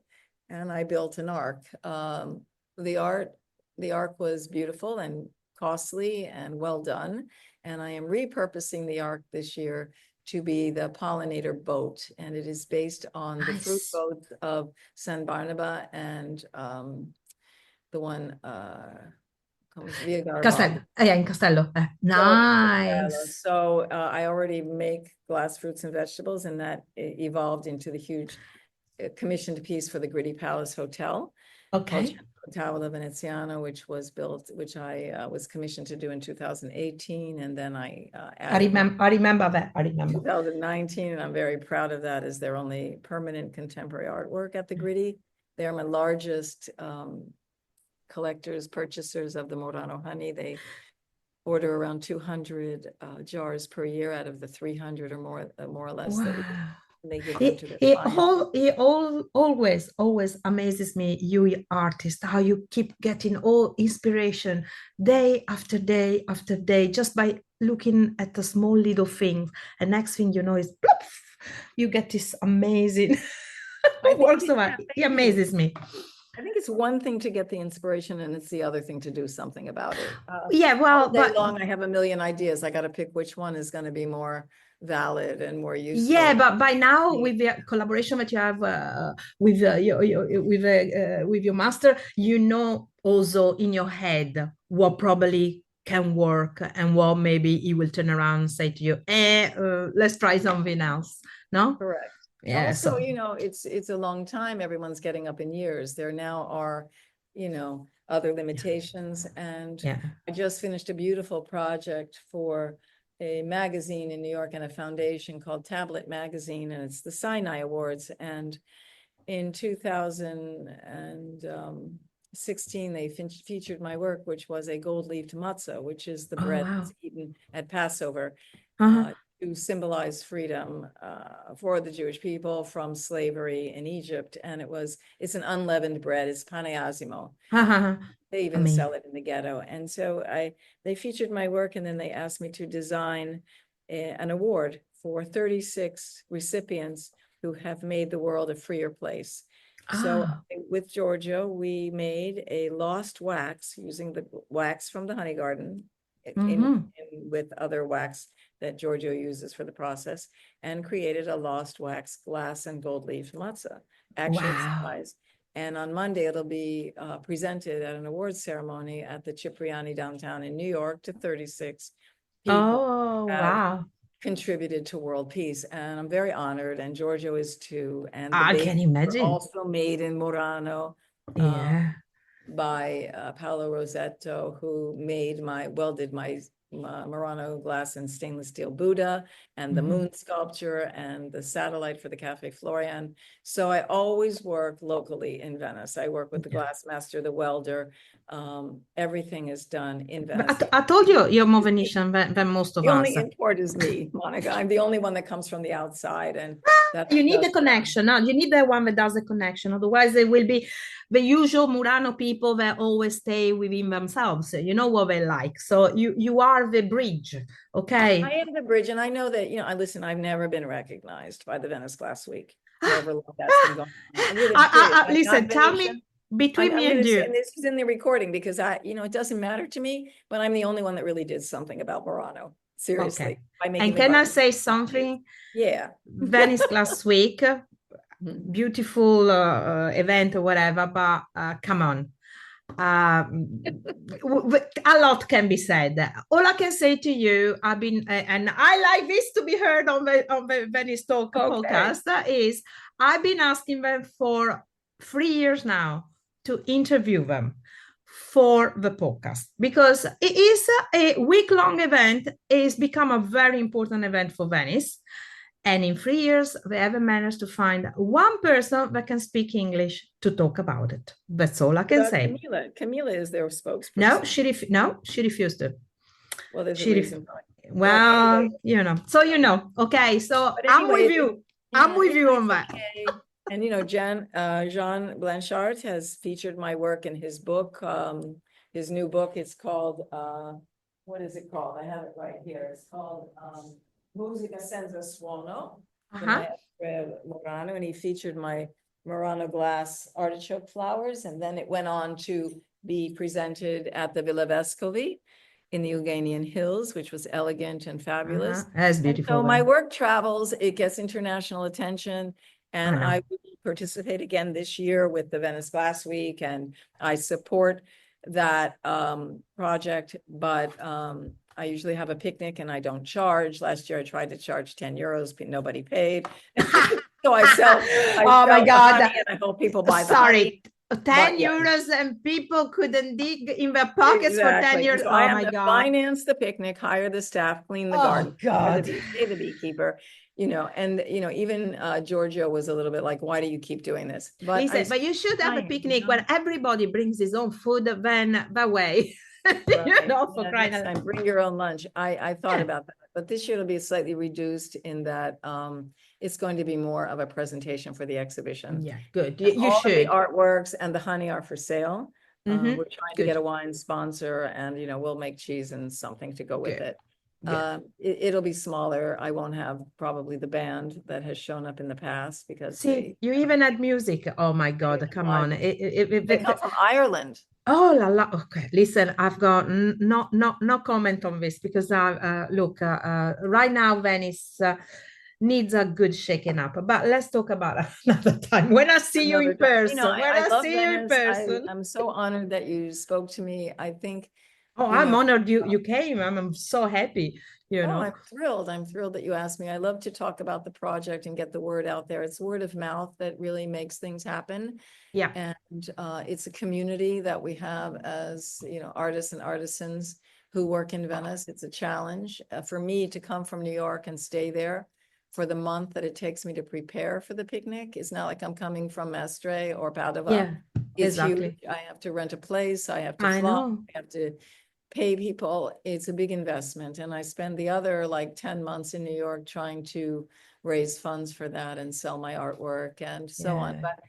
and I built an ark. The ark was beautiful and costly and well done, and I am repurposing the ark this year to be the pollinator boat, and it is based on the fruit boats of San Barnaba and the one Castello. In Castello. Nice. So I already make glass fruits and vegetables, and that evolved into the huge commissioned piece for the Gritty Palace Hotel. Okay. Tavola Veneziano, which I was commissioned to do in 2018, and then I remember that. 2019, and I'm very proud of that as their only permanent contemporary artwork at the Gritty. They're my largest collectors, purchasers of the Murano honey. They order around 200 jars per year out of the 300 or more or less. Wow. That they give them to their clients. It always amazes me, you artists, how you keep getting all inspiration day after day after day, just by looking at the small little things. And next thing you know is plop, you get this amazing work. So it amazes me. I think it's one thing to get the inspiration, and it's the other thing to do something about it. All day long I have a million ideas. I got to pick which one is going to be more valid and more useful. Yeah, but by now, with the collaboration that you have with your master, also in your head what probably can work and what maybe he will turn around and say to you, let's try something else. No? Correct. Yeah. Also, it's a long time. Everyone's getting up in years. There now are, other limitations. And I just finished a beautiful project for a magazine in New York and a foundation called Tablet Magazine, and it's the Sinai Awards. And in 2016, they featured my work, which was a gold-leafed matzah, which is the bread that's eaten at Passover. To symbolize freedom for the Jewish people from slavery in Egypt. And it's an unleavened bread. It's paneazimo. They even sell it in the ghetto. And so they featured my work, and then they asked me to design an award for 36 recipients who have made the world a freer place. So with Giorgio, we made a lost wax using the wax from the honey garden with other wax that Giorgio uses for the process, and created a lost wax glass and gold leaf matzah, actual size. And on Monday, it'll be presented at an awards ceremony at the Cipriani downtown in New York to 36 people contributed to world peace. And I'm very honored, and Giorgio is too. And I can imagine. Also made in Murano. By Paolo Rosetto, who did my Murano glass and stainless steel Buddha, and the moon sculpture, and the satellite for the Cafe Florian. So I always work locally in Venice. I work with the glassmaster, the welder. Everything is done in Venice. I told you, you're more Venetian than most of us. The only import is me, Monica. I'm the only one that comes from the outside, and you need the connection. No, you need the one that does the connection. Otherwise, it will be the usual Murano people that always stay within themselves. You know what they like. So you are the bridge. Okay. I am the bridge, and I know that, I've never been recognized by the Venice Glass Week. However long that's been going on. Listen, tell me, between me and you. And this is in the recording, because it doesn't matter to me, but I'm the only one that really did something about Murano. Seriously. Okay. And can I say something? Yeah. Venice Glass Week, beautiful event or whatever, but come on. A lot can be said. All I can say to you, I've been, and I like this to be heard on the Venice Talk podcast, is I've been asking them for 3 years now to interview them for the podcast, because it is a week-long event. It's become a very important event for Venice. And in 3 years, they haven't managed to find one person that can speak English to talk about it. That's all I can say. Camila is their spokesperson. No, she refused to. Well, there's a reason. Well, anyway. Okay, so anyway, I'm with you. I'm with you on that. Okay. And Jean Blanchard has featured my work in his book, his new book. It's called, what is it called? I have it right here. It's called Musica senza suono, Murano, and he featured my Murano glass artichoke flowers, and then it went on to be presented at the Villa Vescovi in the Euganian Hills, which was elegant and fabulous. That's beautiful. And so my work travels, it gets international attention, and I will participate again this year with the Venice Glass Week, and I support that project, but I usually have a picnic and I don't charge. Last year I tried to charge 10 euros, but nobody paid. So I sell my God. And I hope people buy the honey. 10 euros and people couldn't dig in their pockets for 10 euros. So I have to finance the picnic, hire the staff, clean the garden, pay the beekeeper, even Giorgio was a little bit like, why do you keep doing this? But listen, but you should have a picnic where everybody brings his own food, then that way. For crying out loud. Bring your own lunch. I thought about that, but this year it'll be slightly reduced in that it's going to be more of a presentation for the exhibition. Yeah, good. You all should. The artworks and the honey are for sale. We're trying to get a wine sponsor, and we'll make cheese and something to go with it. It'll be smaller. I won't have probably the band that has shown up in the past, because you even had music. Oh my God, come on. They come from Ireland. Oh la la. Okay, listen, I've got no comment on this, because look, right now Venice needs a good shaking up, but let's talk about it another time when I see you in person. I'm so honored that you spoke to me. I think I'm honored you came. I'm so happy. I'm thrilled. I'm thrilled that you asked me. I love to talk about the project and get the word out there. It's word of mouth that really makes things happen. Yeah. And it's a community that we have as, artists and artisans who work in Venice. It's a challenge for me to come from New York and stay there for the month that it takes me to prepare for the picnic. It's not like I'm coming from Mestre or Padova. Yeah, it's huge. I have to rent a place. I have to fly. I have to pay people. It's a big investment. And I spend the other 10 months in New York trying to raise funds for that and sell my artwork and so on. But,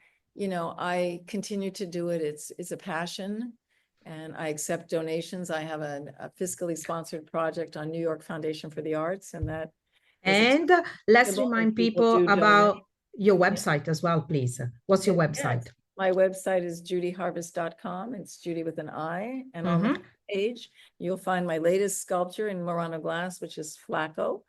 I continue to do it. It's a passion, and I accept donations. I have a fiscally sponsored project on New York Foundation for the Arts, and that. And let's remind people about your website as well, please. What's your website? Yes. My website is judiharvest.com. It's Judy with an I. And on the page, you'll find my latest sculpture in Murano glass, which is Flacco,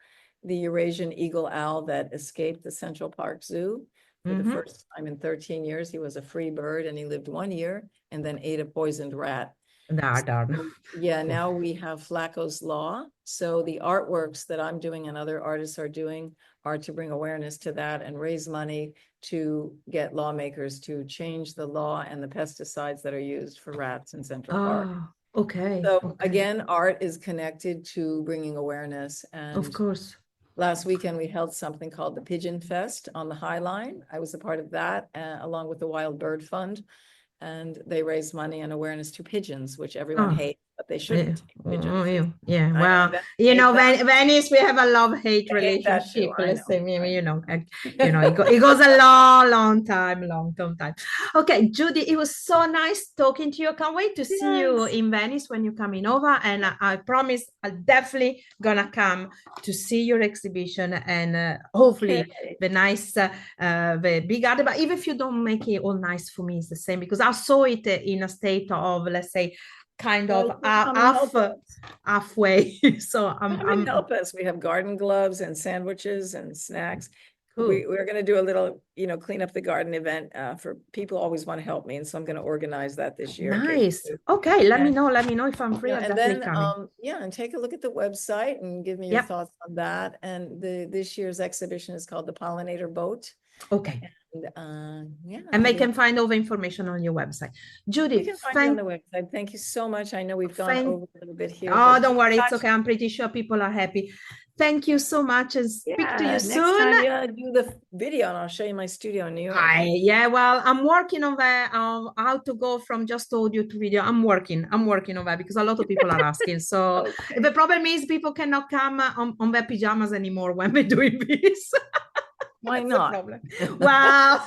the Eurasian eagle owl that escaped the Central Park Zoo. For the first time in 13 years, he was a free bird, and he lived 1 year and then ate a poisoned rat. Now we have Flacco's Law. So the artworks that I'm doing and other artists are doing are to bring awareness to that and raise money to get lawmakers to change the law and the pesticides that are used for rats in Central Park. Okay. So again, art is connected to bringing awareness. And of course, last weekend we held something called the Pigeon Fest on the High Line. I was a part of that, along with the Wild Bird Fund. And they raise money and awareness to pigeons, which everyone hates, but they shouldn't. Pigeons. Well, Venice, we have a love-hate relationship. It goes a long time. Okay, Judi, it was so nice talking to you. I can't wait to see you in Venice when you're coming over, and I promise I'm definitely gonna come to see your exhibition, and hopefully the big art. But even if you don't make it all nice for me, it's the same, because I saw it in a state of, let's say, kind of halfway. So I'm help us. We have garden gloves and sandwiches and snacks. Cool. We're going to do a little, clean up the garden event for people who always want to help me. And so I'm going to organize that this year. Nice. Okay. Let me know if I'm free. I'm And definitely then, coming. and take a look at the website and give me your thoughts on that. And this year's exhibition is called the Pollinator Boat. Okay. And they can find all the information on your website. Judi, you can find it on the website. Thank you so much. I know we've gone over a little bit here. Oh, don't worry. It's okay. I'm pretty sure people are happy. Thank you so much, and speak to you soon. Next time, do the video and I'll show you my studio in New York. Well, I'm working on that, how to go from just audio to video. I'm working on that because a lot of people are asking. So the problem is people cannot come on their pajamas anymore when we're doing this. Why not? Well,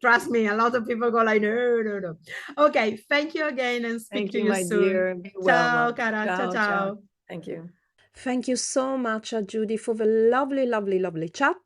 trust me, a lot of people go like, no. Okay, thank you again, and speak to you soon. Dear. Be well, ciao, cara. Ciao. Thank you. Thank you so much, Judi, for the lovely chat.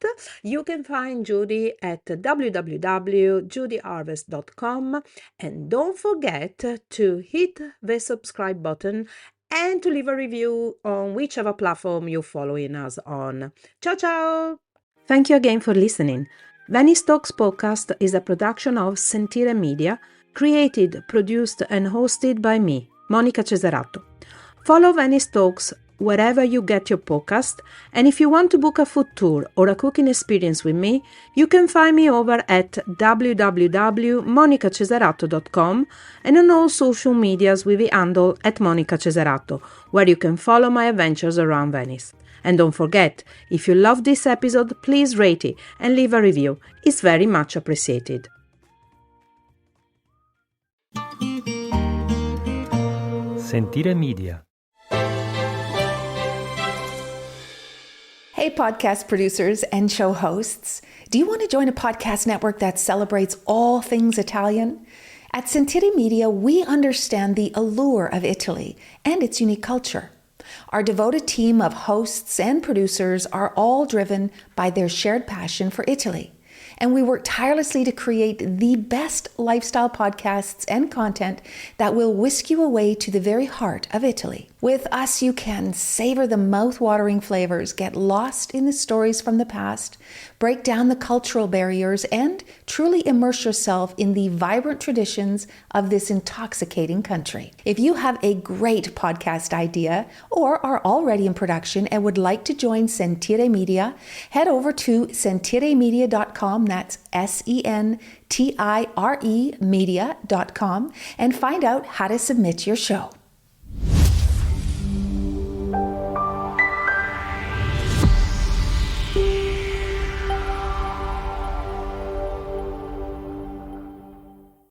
You can find Judi at www.judiharvest.com, and don't forget to hit the subscribe button and to leave a review on whichever platform you're following us on. Ciao. Thank you again for listening. Venice Talks podcast is a production of Sentire Media, created, produced and hosted by me, Monica Cesarato. Follow Venice Talks wherever you get your podcast, and if you want to book a food tour or a cooking experience with me, you can find me over at www.monicacesarato.com and on all social medias with the handle at Monica Cesarato, where you can follow my adventures around Venice. And don't forget, if you love this episode, please rate it and leave a review. It's very much appreciated. Sentire Media. Hey, podcast producers and show hosts. Do you want to join a podcast network that celebrates all things Italian? At Sentire Media, we understand the allure of Italy and its unique culture. Our devoted team of hosts and producers are all driven by their shared passion for Italy. And we work tirelessly to create the best lifestyle podcasts and content that will whisk you away to the very heart of Italy. With us, you can savor the mouth-watering flavors, get lost in the stories from the past, break down the cultural barriers, and truly immerse yourself in the vibrant traditions of this intoxicating country. If you have a great podcast idea or are already in production and would like to join Sentire Media, head over to sentiremedia.com, that's SENTIRE media.com, and find out how to submit your show.